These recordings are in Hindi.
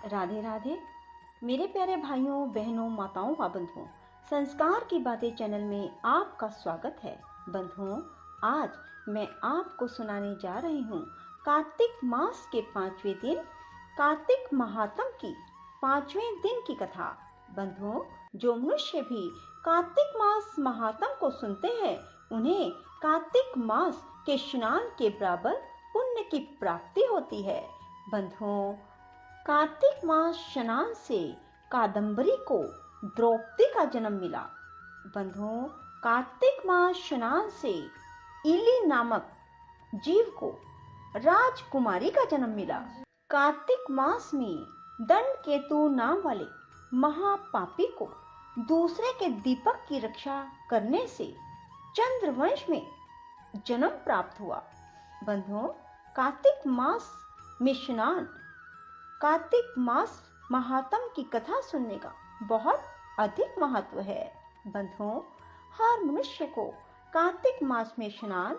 राधे राधे। मेरे प्यारे भाइयों बहनों माताओं व बंधुओं, संस्कार की बातें चैनल में आपका स्वागत है। बंधुओं, आज मैं आपको सुनाने जा रही हूँ कार्तिक मास के 5वें दिन कार्तिक महात्म की 5वें दिन की कथा। बंधुओं, जो मनुष्य भी कार्तिक मास महात्म को सुनते हैं उन्हें कार्तिक मास के स्नान के बराबर पुण्य की प्राप्ति होती है। बंधुओं, कार्तिक मास स्नान से कादम्बरी को द्रौपदी का जन्म मिला। बंधुओं, कार्तिक मास स्नान से इली नामक जीव को राजकुमारी का जन्म मिला। कार्तिक मास में दंड केतु नाम वाले महापापी को दूसरे के दीपक की रक्षा करने से चंद्रवंश में जन्म प्राप्त हुआ। बंधुओं, कार्तिक मास में स्नान, कार्तिक मास महात्म की कथा सुनने का बहुत अधिक महत्व है। बंधुओं, हर मनुष्य को कार्तिक मास में स्नान,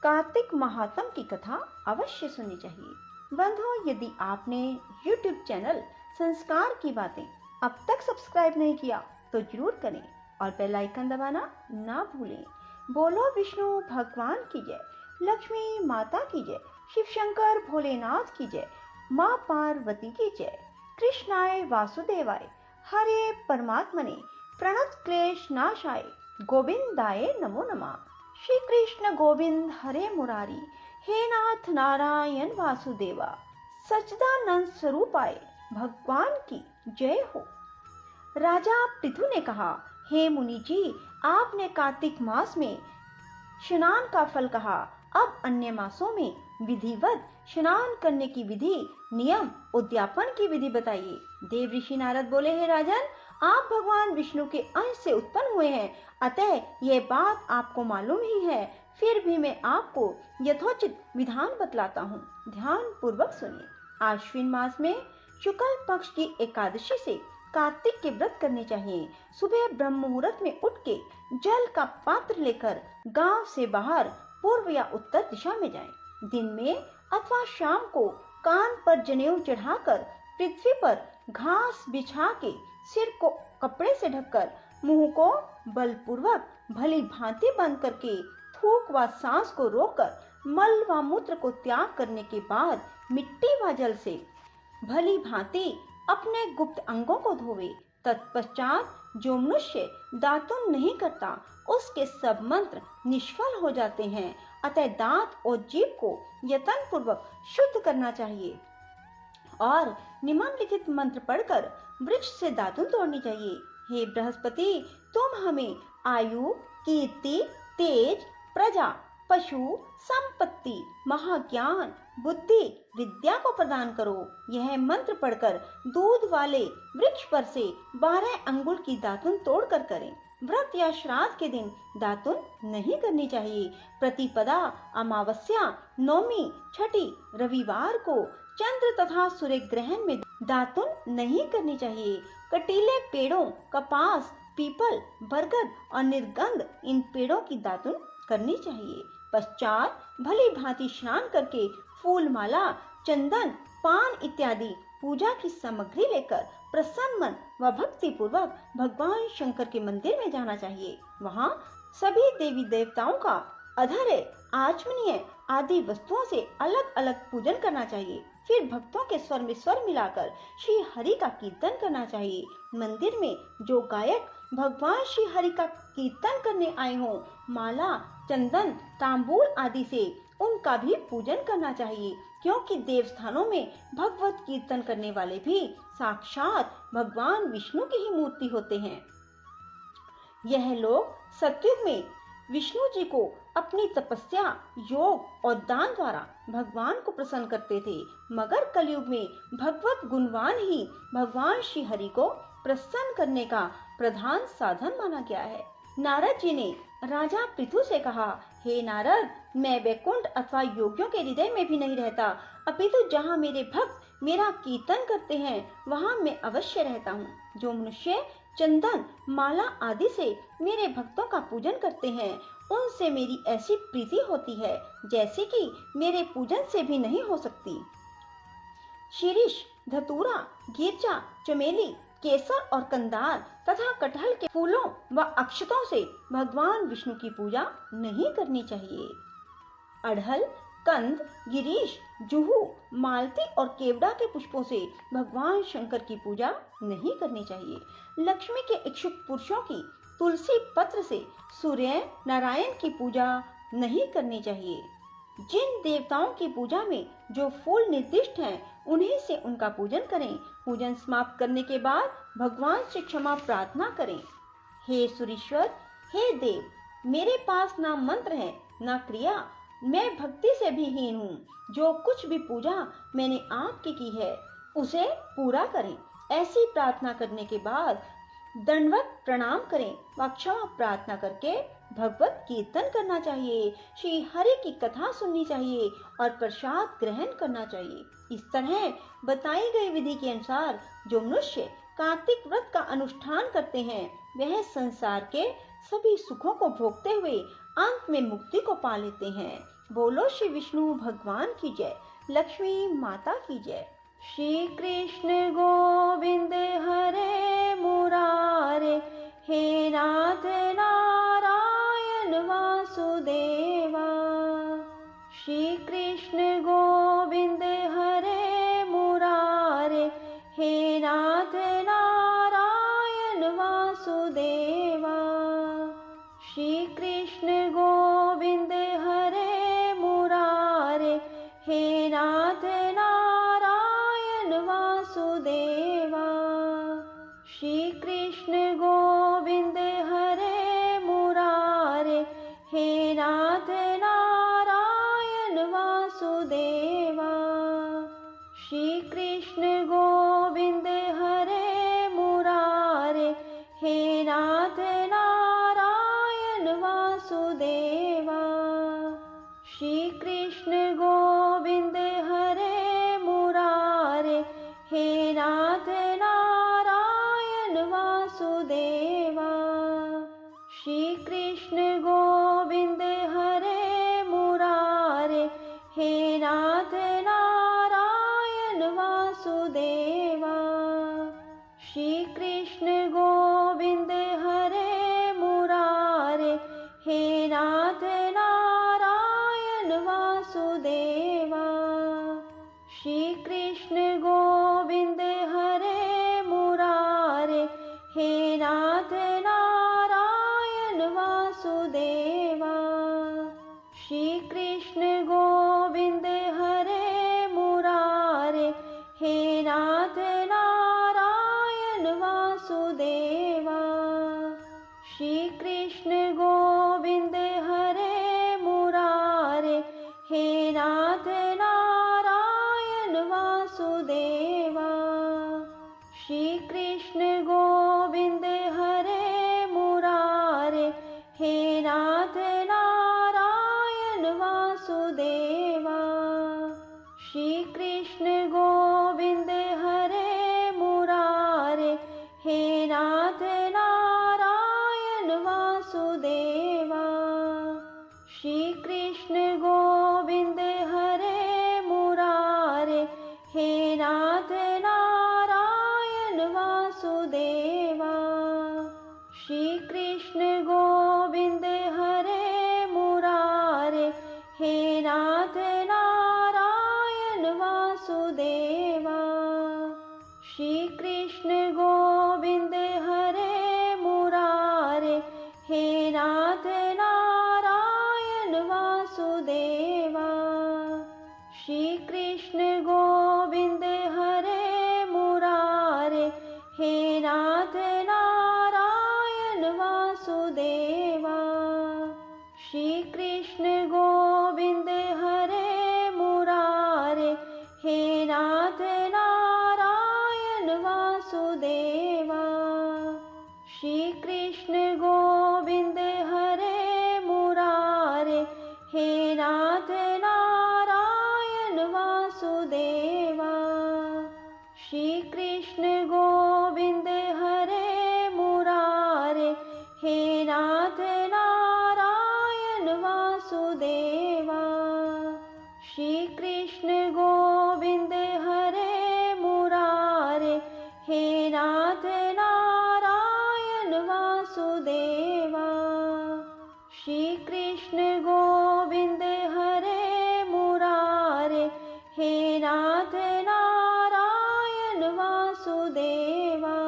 कार्तिक महात्म की कथा अवश्य सुननी चाहिए। बंधुओं, यदि आपने YouTube चैनल संस्कार की बातें अब तक सब्सक्राइब नहीं किया तो जरूर करें और बेल आइकन दबाना ना भूलें। बोलो विष्णु भगवान की जय, लक्ष्मी माता की जय, शिव शंकर भोलेनाथ की जय, माँ पार्वती की जय। कृष्णाय वासुदेवाय हरे परमात्मने प्रणत क्लेश नाशाय गोविंदाय नमो नमः। श्री कृष्ण गोविंद हरे मुरारी, हे नाथ नारायण वासुदेवा, सच्चिदानंद स्वरूपाय भगवान की जय हो। राजा पृथु ने कहा, हे मुनि जी, आपने कार्तिक मास में स्नान का फल कहा, अब अन्य मासों में विधिवत स्नान करने की विधि, नियम, उद्यापन की विधि बताइए। देव ऋषि नारद बोले, हे राजन, आप भगवान विष्णु के अंश से उत्पन्न हुए हैं, अतः यह बात आपको मालूम ही है। फिर भी मैं आपको यथोचित विधान बतलाता हूँ, ध्यान पूर्वक सुनिए। आश्विन मास में शुक्ल पक्ष की एकादशी से कार्तिक के व्रत करने चाहिए। सुबह ब्रह्म मुहूर्त में उठ के जल का पात्र लेकर गांव से बाहर पूर्व या उत्तर दिशा में जाएं। दिन में अथवा शाम को कान पर जनेऊ चढ़ाकर पृथ्वी पर घास बिछा के सिर को कपड़े से ढककर मुंह को बलपूर्वक भली भांति बंद करके थूक व सांस को रोककर मल व मूत्र को त्याग करने के बाद मिट्टी व जल से भली भांति अपने गुप्त अंगों को धोवे। तत्पश्चात जो मनुष्य दातुन नहीं करता उसके सब मंत्र निष्फल हो जाते हैं, अतः दांत और जीभ को यत्न पूर्वक शुद्ध करना चाहिए और निम्नलिखित मंत्र पढ़कर वृक्ष से दातुन तोड़नी चाहिए। हे बृहस्पति, तुम हमें आयु, कीर्ति, तेज, प्रजा, पशु, संपत्ति, महाज्ञान, बुद्धि, विद्या को प्रदान करो। यह मंत्र पढ़कर दूध वाले वृक्ष पर से 12 अंगुल की दातुन तोड़कर करें। व्रत या श्राद्ध के दिन दातुन नहीं करनी चाहिए। प्रतिपदा, अमावस्या, नौमी, छठी, रविवार को चंद्र तथा सूर्य ग्रहण में दातुन नहीं करनी चाहिए। कटीले पेड़ों, कपास, पीपल, बरगद और निर्गंध, इन पेड़ों की दातुन करनी चाहिए। पश्चात भली भांति स्नान करके फूल माला, चंदन, पान इत्यादि पूजा की सामग्री लेकर प्रसन्न मन व भक्ति पूर्वक भगवान शंकर के मंदिर में जाना चाहिए। वहाँ सभी देवी देवताओं का अधर्य, आचमनीय आदि वस्तुओं से अलग अलग पूजन करना चाहिए। फिर भक्तों के स्वर में स्वर मिलाकर श्री हरि का कीर्तन करना चाहिए। मंदिर में जो गायक भगवान श्री हरि का कीर्तन करने आए हों, माला, चंदन, तांबूल आदि से उनका भी पूजन करना चाहिए, क्योंकि देवस्थानों में भगवत कीर्तन करने वाले भी साक्षात भगवान विष्णु की ही मूर्ति होते हैं। यह लोग सतयुग में विष्णु जी को अपनी तपस्या, योग और दान द्वारा भगवान को प्रसन्न करते थे, मगर कलयुग में भगवत गुणवान ही भगवान श्री हरि को प्रसन्न करने का प्रधान साधन माना गया है। नारद जी ने राजा पृथु से कहा, हे नारद, मैं वैकुंठ अथवा योगियों के हृदय में भी नहीं रहता, अपितु जहाँ मेरे भक्त मेरा कीर्तन करते हैं वहाँ मैं अवश्य रहता हूँ। जो मनुष्य चंदन, माला आदि से मेरे भक्तों का पूजन करते हैं उनसे मेरी ऐसी प्रीति होती है जैसे कि मेरे पूजन से भी नहीं हो सकती। शीरीष, धतूरा, गिरजा, चमेली, केसर और कंदार तथा कटहल के फूलों व अक्षतों से भगवान विष्णु की पूजा नहीं करनी चाहिए। अड़हल, कंद, गिरीश, जुहू, मालती और केवड़ा के पुष्पों से भगवान शंकर की पूजा नहीं करनी चाहिए। लक्ष्मी के इच्छुक पुरुषों की तुलसी पत्र से सूर्य नारायण की पूजा नहीं करनी चाहिए। जिन देवताओं की पूजा में जो फूल निर्दिष्ट हैं, उन्हीं से उनका पूजन करें। पूजन समाप्त करने के बाद भगवान से क्षमा प्रार्थना करें। हे सुरीश्वर, हे देव, मेरे पास ना मंत्र है ना क्रिया, मैं भक्ति से भी हीन हूँ। जो कुछ भी पूजा मैंने आपकी की है उसे पूरा करें। ऐसी प्रार्थना करने के बाद दंडवत प्रणाम करें व क्षमा प्रार्थना करके भगवत कीर्तन करना चाहिए, श्री हरि की कथा सुननी चाहिए और प्रसाद ग्रहण करना चाहिए। इस तरह बताई गई विधि के अनुसार जो मनुष्य कार्तिक व्रत का अनुष्ठान करते हैं, वह संसार के सभी सुखों को भोगते हुए अंत में मुक्ति को पा लेते हैं। बोलो श्री विष्णु भगवान की जय, लक्ष्मी माता की जय। श्री कृष्ण गोविंद हरे मुरारे, हे नाथ नारायण वासुदेवा। श्री कृष्ण गोविंद हरे मुरारे, हे नाथ नारायण वासुदेवा। श्री कृष्ण गोविंद हरे मुरारे, हे नाथ नारायण वासुदेवा। श्री कृष्ण गोविंद हरे मुरारे, हे नाथ नारायण वासुदेवा। श्री कृष्ण गोविंद हरे मुरारे, हे नाथ नारायण वासुदेवा। श्री कृष्ण गोविंद हरे मुरारे, हे नाथ नारायण वासुदेवा। श्री कृष्ण गोविंद हरे मुरारे, हे नाथ नारायण वासुदेवा। श्री कृष्ण गोविंद हरे मुरारे, हे नाथ नारायण वासुदेवा। श्री कृष्ण गोविंद हरे मुरारे, हे नाथ नारायण वासुदेवा। श्री कृष्ण गोविंद हरे मुरारे, हे नाथ नारायण वासुदेवा। श्री कृष्ण गोविंद हरे मुरारे, हे नाथ नारायण वासुदेवा। श्री कृष्ण गोविंद हरे मुरारे, हे नाथ नारायण वासुदेवा। श्री कृष्ण गोविंद हरे मुरारे, हे नाथ नारायण वासुदेवा। श्री कृष्ण गोविंद हरे मुरारे, हे नाथ नारायण वासुदेवा। श्री कृष्ण गोविंद हरे मुरारे, हे नाथ नारायण वासुदेवा। श्री कृष्ण गोविंद हरे मुरारे, हे नाथ नारायण वासुदेवा। श्री कृष्ण गोविंद हरे मुरारे, हे नाथ नारायण वासुदेवा। श्री कृष्ण गोविंद हरे मुरारे, हे नाथ नारायण वासुदेवा। श्री कृष्ण गोविंद हरे मुरारे, हे नाथ नारायण वासुदेवा। श्री कृष्ण गोविंद हरे मुरारे, हे नाथ नारायण वासुदेवा। श्री कृष्ण गोविंद हरे मुरारे, सेवा